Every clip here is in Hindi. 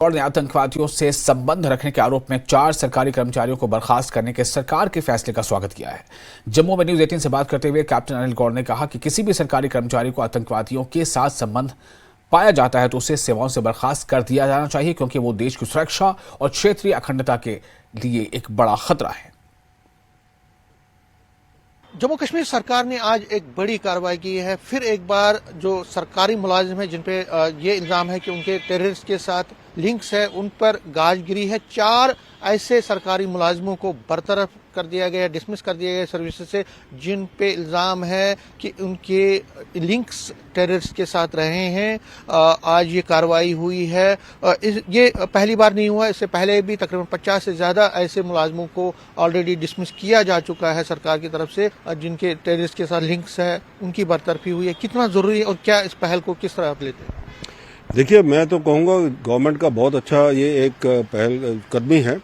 और ने आतंकवादियों से संबंध रखने के आरोप में 4 सरकारी कर्मचारियों को बर्खास्त करने के सरकार के फैसले का स्वागत किया है। जम्मू में न्यूज 18 से बात करते हुए कैप्टन अनिल गौड़ ने कहा कि किसी भी सरकारी कर्मचारी को आतंकवादियों के साथ संबंध पाया जाता है तो उसे सेवाओं से बर्खास्त कर दिया जाना चाहिए, क्योंकि वो देश की सुरक्षा और क्षेत्रीय अखंडता के लिए एक बड़ा खतरा है। जम्मू कश्मीर सरकार ने आज एक बड़ी कार्रवाई की है। फिर एक बार जो सरकारी मुलाजिम है जिन पे ये इल्जाम है कि उनके टेररिस्ट के साथ लिंक्स है, उन पर गाज गिरी है। 4 ऐसे सरकारी मुलाजिमों को बरतरफ कर दिया गया, डिसमिस कर दिया गया सर्विसेज से, जिन पे इल्जाम है कि उनके लिंक्स टेररिस्ट के साथ रहे हैं। आज ये कार्रवाई हुई है। ये पहली बार नहीं हुआ, इससे पहले भी तकरीबन 50 से ज्यादा ऐसे मुलाजिमों को ऑलरेडी डिसमिस किया जा चुका है सरकार की तरफ से, जिनके टेररिस्ट के साथ लिंक्स है, उनकी बरतरफी हुई है। कितना जरूरी है और क्या इस पहल को किस तरह आप लेते हैं? देखिए, मैं तो कहूँगा गवर्नमेंट का बहुत अच्छा ये एक पहल कदमी है,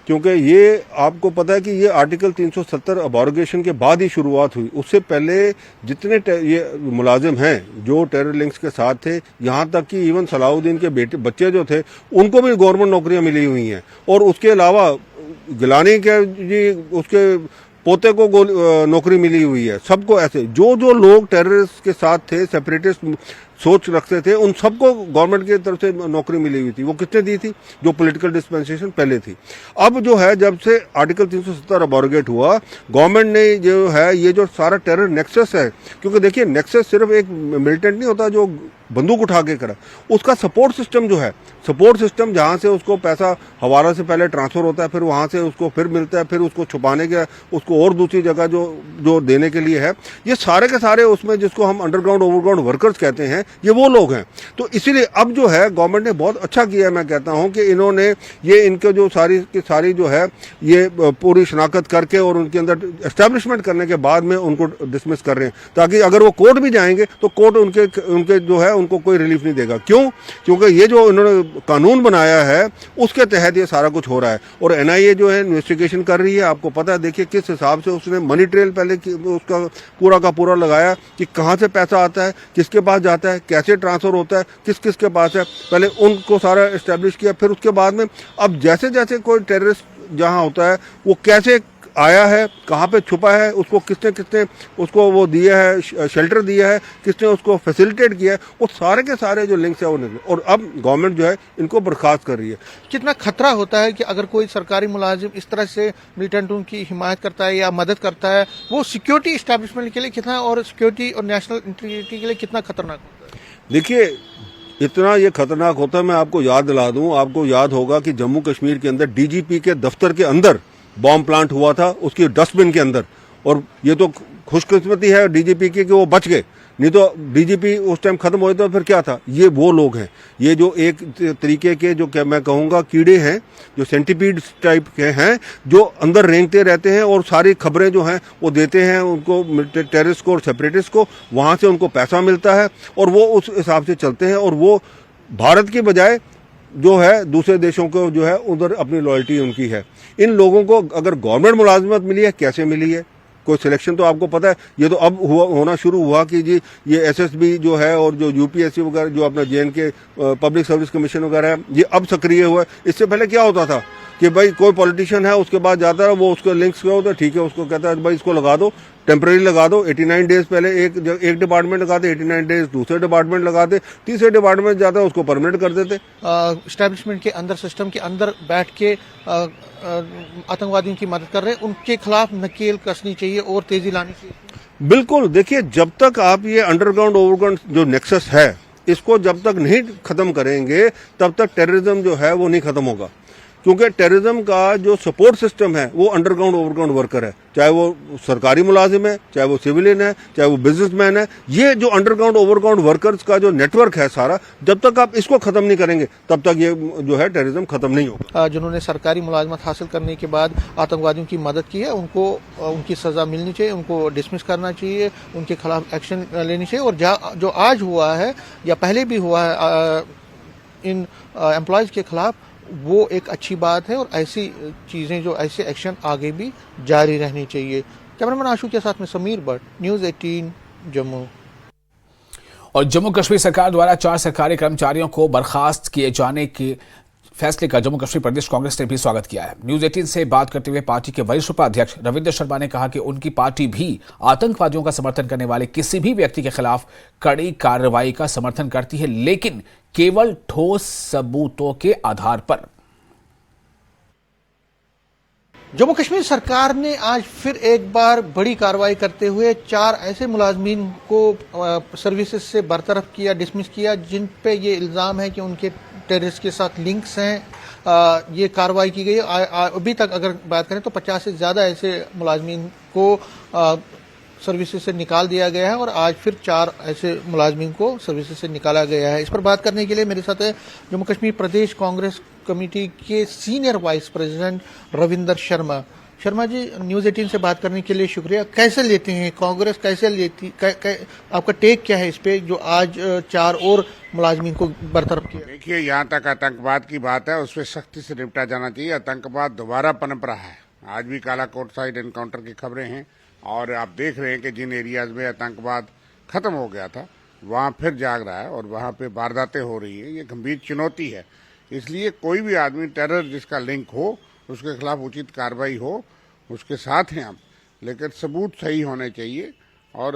क्योंकि ये आपको पता है कि ये आर्टिकल 370 अबॉर्गेशन के बाद ही शुरुआत हुई। उससे पहले जितने ये मुलाजिम हैं जो टेरर लिंक्स के साथ थे, यहाँ तक कि इवन सलाउद्दीन के बच्चे जो थे उनको भी गवर्नमेंट नौकरियां मिली हुई हैं। और उसके अलावा गिलानी के जी उसके पोते को नौकरी मिली हुई है। सबको ऐसे जो लोग टेररिस्ट के साथ थे, सेपरेटिस्ट सोच रखते थे, उन सबको गवर्नमेंट की तरफ से नौकरी मिली हुई थी। वो किसने दी थी? जो पॉलिटिकल डिस्पेंसेशन पहले थी। अब जो है, जब से आर्टिकल 370 अबॉर्गेट हुआ, गवर्नमेंट ने जो है ये जो सारा टेरर नेक्सस है, क्योंकि देखिए नेक्सस सिर्फ एक मिलिटेंट नहीं होता जो बंदूक उठा के करा, उसका सपोर्ट सिस्टम जो है, सपोर्ट सिस्टम जहां से उसको पैसा हवाला से पहले ट्रांसफर होता है, फिर वहां से उसको फिर मिलता है, फिर उसको छुपाने के उसको और दूसरी जगह जो देने के लिए है, ये सारे के सारे उसमें जिसको हम अंडरग्राउंड ओवरग्राउंड वर्कर्स कहते हैं, ये वो लोग हैं। तो इसीलिए अब जो है गवर्नमेंट ने बहुत अच्छा किया, मैं कहता हूं कि इन्होंने ये इनके जो सारी की सारी जो है ये पूरी शनाख्त करके और उनके अंदर एस्टेब्लिशमेंट करने के बाद में उनको डिसमिस कर रहे हैं, ताकि अगर वो कोर्ट भी जाएंगे तो कोर्ट उनके जो है उनको कोई रिलीफ नहीं देगा। क्यों? क्योंकि ये जो इन्होंने कानून बनाया है उसके तहत ये सारा कुछ हो रहा है। और एनआईए जो है इन्वेस्टिगेशन कर रही है। आपको पता है, देखिए किस हिसाब से उसने मनी ट्रेल पहले उसका पूरा का पूरा लगाया कि कहां से पैसा आता है, किसके पास जाता है, कैसे ट्रांसफर होता है, किस किस के पास है, पहले उनको सारा एस्टेब्लिश किया। फिर उसके बाद में अब जैसे जैसे कोई टेररिस्ट जहां होता है वो कैसे आया है, कहाँ पे छुपा है, उसको किसने किसने उसको वो दिया है, शेल्टर दिया है, किसने उसको फैसिलिटेट किया है, वो सारे के सारे जो लिंक्स है वो निकले। और अब गवर्नमेंट जो है इनको बर्खास्त कर रही है। कितना खतरा होता है कि अगर कोई सरकारी मुलाजिम इस तरह से मिलिटेंटों की हिमायत करता है या मदद करता है, वो सिक्योरिटी एस्टैब्लिशमेंट के लिए कितना, और सिक्योरिटी और नेशनल इंटीग्रिटी के लिए कितना खतरनाक होता है? देखिए, इतना ये खतरनाक होता है, मैं आपको याद दिला दूं, आपको याद होगा कि जम्मू कश्मीर के अंदर डीजीपी के दफ्तर के अंदर बॉम्ब प्लांट हुआ था, उसकी डस्टबिन के अंदर। और ये तो खुशकिस्मती है डीजीपी की कि वो बच गए, नहीं तो डीजीपी उस टाइम खत्म हो तो फिर क्या था। ये वो लोग हैं, ये जो एक तरीके के जो मैं कहूंगा कीड़े हैं, जो सेंटीपीड टाइप के हैं, जो अंदर रेंगते रहते हैं और सारी खबरें जो हैं वो देते हैं उनको, टेररिस्ट को और सेपरेटिस्ट को। वहां से उनको पैसा मिलता है और वो उस हिसाब से चलते हैं। और वो भारत की बजाय जो है दूसरे देशों को जो है उधर अपनी लॉयल्टी उनकी है। इन लोगों को अगर गवर्नमेंट मुलाजिमत मिली है, कैसे मिली है? कोई सिलेक्शन तो आपको पता है। ये तो अब होना शुरू हुआ कि जी ये एसएसबी जो है और जो यूपीएससी वगैरह जो अपना जेएनके पब्लिक सर्विस कमीशन वगैरह है, ये अब सक्रिय हुआ है। इससे पहले क्या होता था कि भाई कोई पॉलिटिशियन है, उसके बाद जाता है, वो उसको लिंक्स क्या होता है, ठीक है, उसको कहता है भाई इसको लगा दो, टेम्पररी लगा दो। 89 डेज पहले एक डिपार्टमेंट लगाते, 89 डेज दूसरे डिपार्टमेंट लगाते, तीसरे डिपार्टमेंट जाता है उसको परमानेंट कर देते। एस्टैब्लिशमेंट के अंदर, सिस्टम के अंदर बैठ के आतंकवादियों की मदद कर रहे हैं, उनके खिलाफ नकेल कसनी चाहिए और तेजी लानी चाहिए। बिल्कुल। देखिए, जब तक आप ये अंडरग्राउंड ओवरग्राउंड जो नेक्सस है, इसको जब तक नहीं खत्म करेंगे तब तक टेररिज्म जो है वो नहीं खत्म होगा। क्योंकि टेररिज्म का जो सपोर्ट सिस्टम है वो अंडरग्राउंड ओवरग्राउंड वर्कर है, चाहे वो सरकारी मुलाजिम है, चाहे वो सिविलियन है, चाहे वो बिजनेसमैन है। ये जो अंडरग्राउंड ओवरग्राउंड वर्कर्स का जो नेटवर्क है सारा, जब तक आप इसको खत्म नहीं करेंगे तब तक ये जो है टेररिज्म खत्म नहीं होगा। जिन्होंने सरकारी मुलाजमत हासिल करने के बाद आतंकवादियों की मदद की है, उनको उनकी सजा मिलनी चाहिए, उनको डिसमिस करना चाहिए, उनके खिलाफ एक्शन लेनी चाहिए। और जो आज हुआ है या पहले भी हुआ है इन एम्प्लॉयज के खिलाफ, वो एक अच्छी बात है। और ऐसी चीजें, जो ऐसे एक्शन आगे भी जारी रहनी चाहिए। कैमरामैन आशु के साथ में समीर भट्ट, न्यूज 18 जम्मू। और जम्मू कश्मीर सरकार द्वारा 4 सरकारी कर्मचारियों को बर्खास्त किए जाने के फैसले का जम्मू कश्मीर प्रदेश कांग्रेस ने भी स्वागत किया है। न्यूज 18 से बात करते हुए पार्टी के वरिष्ठ उपाध्यक्ष रविंद्र शर्मा ने कहा कि उनकी पार्टी भी आतंकवादियों का समर्थन करने वाले किसी भी व्यक्ति के खिलाफ कड़ी कार्रवाई का समर्थन करती है, लेकिन केवल ठोस सबूतों के आधार पर। जम्मू कश्मीर सरकार ने आज फिर एक बार बड़ी कार्रवाई करते हुए 4 ऐसे मुलाजमीन को सर्विसेज से बरतरफ किया, डिसमिस किया, जिन पे ये इल्ज़ाम है कि उनके टेररिस्ट के साथ लिंक्स हैं। ये कार्रवाई की गई। अभी तक अगर बात करें तो 50 से ज़्यादा ऐसे मुलाजमीन को सर्विसेज से निकाल दिया गया है और आज फिर 4 ऐसे मुलाजमीन को सर्विसेज से निकाला गया है। इस पर बात करने के लिए मेरे साथ है जम्मू कश्मीर प्रदेश कांग्रेस कमेटी के senior vice president Ravinder Sharma. Sharma ji, News 18 से बात करने के लिए शुक्रिया। कैसे लेते हैं कांग्रेस, कैसे लेती आपका टेक क्या है इस पे जो आज 4 और मुलाजमीन को बरतरफ किया? देखिए, यहाँ तक आतंकवाद की बात है, उसपे सख्ती से निपटा जाना चाहिए। आतंकवाद दोबारा पनप रहा है। आज भी कालाकोट साइड एनकाउंटर की खबरें हैं और आप देख रहे हैं कि जिन एरियाज में आतंकवाद खत्म हो गया था वहाँ फिर जाग रहा है और वहाँ पे वारदातें हो रही है। ये गंभीर चुनौती है। इसलिए कोई भी आदमी टेरर जिसका लिंक हो उसके खिलाफ उचित कार्रवाई हो, उसके साथ हैं हम, लेकिन सबूत सही होने चाहिए। और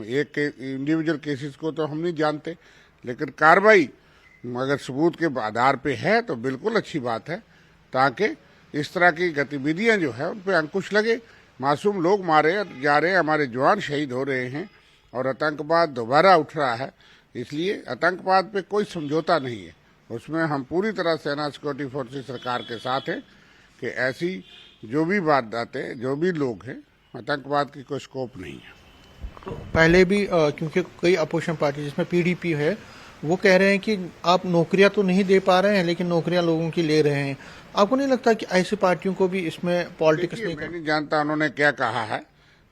एक इंडिविजुअल केसेस को तो हम नहीं जानते, लेकिन कार्रवाई अगर सबूत के आधार पे है तो बिल्कुल अच्छी बात है, ताकि इस तरह की गतिविधियां जो है उन पर अंकुश लगे। मासूम लोग मारे जा रहे हैं, हमारे जवान शहीद हो रहे हैं और आतंकवाद दोबारा उठ रहा है। इसलिए आतंकवाद पे कोई समझौता नहीं है। उसमें हम पूरी तरह सेना सिक्योरिटी फोर्सेस सरकार के साथ हैं कि ऐसी जो भी वारदातें, जो भी लोग हैं, आतंकवाद की कोई स्कोप नहीं है। तो पहले भी क्योंकि कई अपोजिशन पार्टी जिसमें पीडीपी है वो कह रहे हैं कि आप नौकरियां तो नहीं दे पा रहे हैं लेकिन नौकरियां लोगों की ले रहे हैं। आपको नहीं लगता कि ऐसी पार्टियों को भी इसमें पॉलिटिक्स नहीं? मैं नहीं जानता उन्होंने क्या कहा है,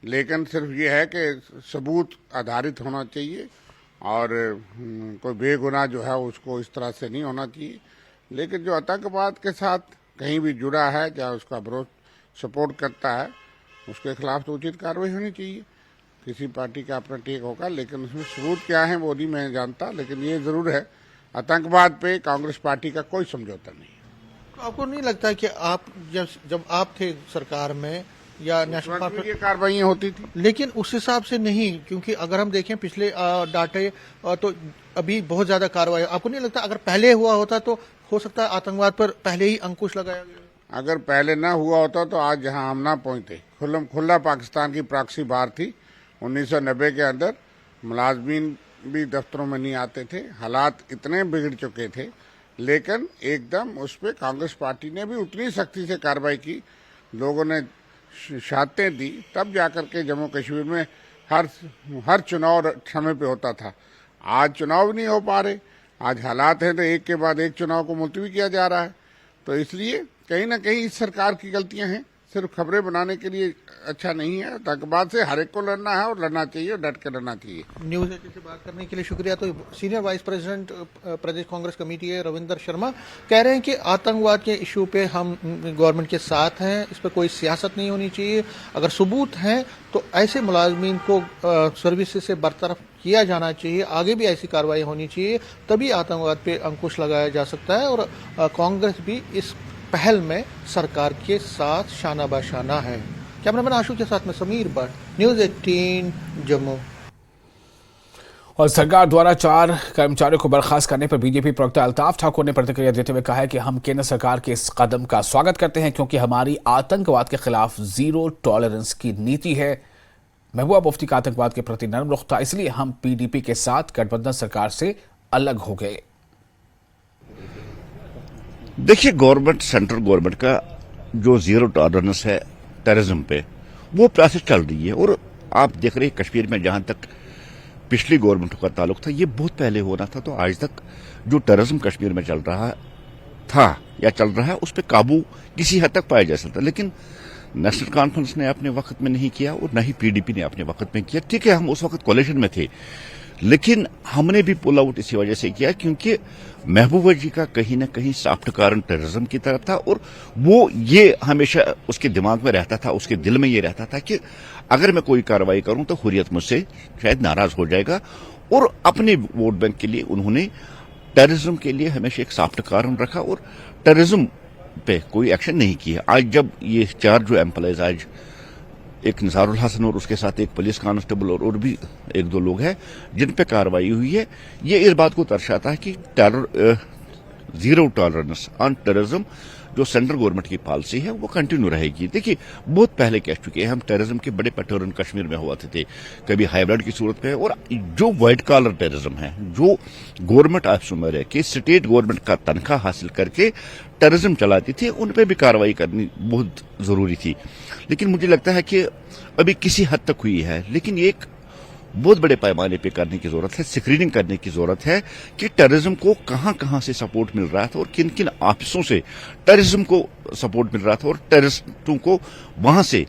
लेकिन सिर्फ ये है कि सबूत आधारित होना चाहिए और कोई बेगुनाह जो है उसको इस तरह से नहीं होना चाहिए। लेकिन जो आतंकवाद के साथ कहीं भी जुड़ा है, चाहे उसका विरोध सपोर्ट करता है, उसके खिलाफ तो उचित कार्रवाई होनी चाहिए। किसी पार्टी का अपना टेक होगा, लेकिन उसमें सबूत क्या है वो नहीं मैं जानता। लेकिन ये जरूर है, आतंकवाद पे कांग्रेस पार्टी का कोई समझौता नहीं है। तो आपको नहीं लगता कि आप जब आप थे सरकार में या नेशनल ये कार्रवाइयां होती थी, लेकिन उस हिसाब से नहीं, क्योंकि अगर हम देखें पिछले डाटे तो अभी बहुत ज्यादा कार्रवाई। आपको नहीं लगता अगर पहले हुआ होता तो हो सकता है आतंकवाद पर पहले ही अंकुश लगाया गया? अगर पहले ना हुआ होता तो आज जहां हम ना पहुंचते। खुला पाकिस्तान की प्रॉक्सी बार थी 1990 के अंदर। मुलाजमीन भी दफ्तरों में नहीं आते थे, हालात इतने बिगड़ चुके थे, लेकिन एकदम उस पर कांग्रेस पार्टी ने भी उतनी सख्ती से कार्रवाई की, लोगों ने शहादतें दी, तब जाकर के जम्मू कश्मीर में हर चुनाव समय पे होता था। आज चुनाव नहीं हो पा रहे। आज हालात हैं तो एक के बाद एक चुनाव को मुलतवी किया जा रहा है। तो इसलिए कहीं ना कहीं इस सरकार की गलतियां हैं। सिर्फ खबरें बनाने के लिए अच्छा नहीं है। आतंकवाद से हर एक को लड़ना है और लड़ना चाहिए और डट के लड़ना चाहिए। न्यूज 18 से बात करने के लिए शुक्रिया। तो सीनियर वाइस प्रेसिडेंट प्रदेश कांग्रेस कमेटी है रविंदर शर्मा कह रहे हैं कि आतंकवाद के इशू पे हम गवर्नमेंट के साथ हैं, इस पर कोई सियासत नहीं होनी चाहिए। अगर सबूत हैं तो ऐसे मुलाजमीन को सर्विसेज से बरतरफ किया जाना चाहिए, आगे भी ऐसी कार्रवाई होनी चाहिए, तभी आतंकवाद पे अंकुश लगाया जा सकता है। और कांग्रेस भी इस पहल में सरकार के साथ शाना बाशाना है। कैमरामैन आशु के साथ में समीर भट्ट, न्यूज 18 जम्मू। और सरकार द्वारा 4 कर्मचारियों को बर्खास्त करने पर बीजेपी प्रवक्ता अल्ताफ ठाकुर ने प्रतिक्रिया देते हुए कहा है कि हम केंद्र सरकार के इस कदम का स्वागत करते हैं, क्योंकि हमारी आतंकवाद के खिलाफ जीरो टॉलरेंस की नीति है। महबूबा मुफ्ती का आतंकवाद के प्रति नरम रुख था, इसलिए हम पीडीपी के साथ गठबंधन सरकार से अलग हो गए। देखिए, गवर्नमेंट, सेंट्रल गवर्नमेंट का जो जीरो टॉलरेंस है टेररिज्म पे, वो प्रोसेस चल रही है। और आप देख रहे हैं कश्मीर में जहां तक पिछली गवर्नमेंट का ताल्लुक था, ये बहुत पहले होना था। तो आज तक जो टेररिज्म कश्मीर में चल रहा था या चल रहा है, उस पर काबू किसी हद तक पाया जा सकता। लेकिन नेशनल कॉन्फ्रेंस ने अपने वक्त में नहीं किया और न ही पीडीपी ने अपने वक्त में किया। ठीक है, हम उस वक्त कोalition में थे, लेकिन हमने भी पुल आउट इसी वजह से किया क्योंकि महबूबा जी का कहीं ना कहीं सॉफ्ट कारण टेररिज्म की तरफ था। और वो ये हमेशा उसके दिमाग में रहता था, उसके दिल में ये रहता था कि अगर मैं कोई कार्रवाई करूं तो हुर्रियत मुझसे शायद नाराज हो जाएगा। और अपने वोट बैंक के लिए उन्होंने टेररिज्म के लिए हमेशा एक सॉफ्ट कारण रखा। और टेररिज्म पे कोई एक्शन नहीं किया। आज जब ये 4 जो एम्प्लॉयज, आज एक निसारुल हसन और उसके साथ एक पुलिस कांस्टेबल और भी 1-2 लोग हैं जिन पे कार्रवाई हुई है, ये इस बात को दर्शाता है कि जीरो टॉलरेंस ऑन टेररिज्म जो सेंट्रल गवर्नमेंट की पॉलिसी है वो कंटिन्यू रहेगी। देखिए, बहुत पहले कह चुके हैं हम, टेररिज्म के बड़े पैटर्न कश्मीर में हुआ थे, कभी हाइब्रिड की सूरत में, और जो व्हाइट कॉलर टेररिज्म है, जो गवर्नमेंट ऑफिसों में रह के स्टेट गवर्नमेंट का तनख्वाह हासिल करके टेररिज्म चलाती थी, उन पर भी कार्रवाई करनी बहुत जरूरी थी। लेकिन मुझे लगता है कि अभी किसी हद तक हुई है, लेकिन एक बहुत बड़े पैमाने पे करने की जरूरत है, स्क्रीनिंग करने की जरूरत है कि टेररिज्म को कहां कहां से सपोर्ट मिल रहा था और किन किन ऑफिसों से टेररिज्म को सपोर्ट मिल रहा था, और टेररिस्टों को वहां से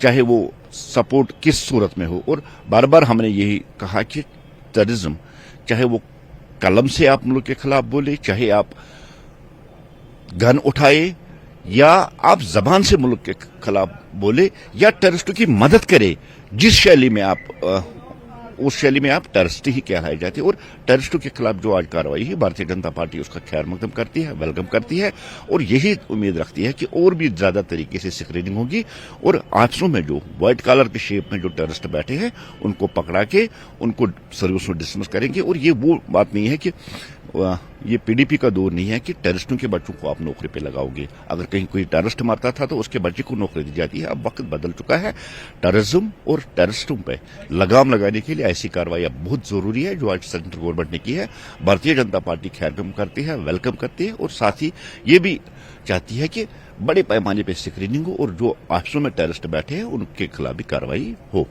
चाहे वो सपोर्ट किस सूरत में हो। और बार बार हमने यही कहा कि टेररिज्म, चाहे वो कलम से आप मुल्क के खिलाफ बोले, चाहे आप गन उठाए, या आप जबान से मुल्क के खिलाफ बोले, या टेररिस्टों की मदद करे, जिस शैली में आप उस शैली में आप टेररिस्ट ही कहलाए जाते हैं। और टेररिस्टों के खिलाफ जो आज कार्रवाई है, भारतीय जनता पार्टी उसका खैर मकदम करती है, वेलकम करती है, और यही उम्मीद रखती है कि और भी ज्यादा तरीके से स्क्रीनिंग होगी और ऑफिसों में जो व्हाइट कॉलर के शेप में जो टेररिस्ट बैठे हैं उनको पकड़ा के उनको सर्विस में डिसमिस करेंगे। और ये वो बात नहीं है कि ये पीडीपी का दौर नहीं है कि टेररिस्टों के बच्चों को आप नौकरी पे लगाओगे। अगर कहीं कोई टेररिस्ट मरता था तो उसके बच्चे को नौकरी दी जाती है। अब वक्त बदल चुका है, टेररिज्म और टेररिस्टों पे लगाम लगाने के लिए ऐसी कार्रवाई अब बहुत जरूरी है, जो आज सेंट्रल गवर्नमेंट ने की है। भारतीय जनता पार्टी खैरगम करती है, वेलकम करती है, और साथ ही ये भी चाहती है कि बड़े पैमाने पर स्क्रीनिंग हो और जो ऑफिसों में टेररिस्ट बैठे हैं उनके खिलाफ भी कार्रवाई हो।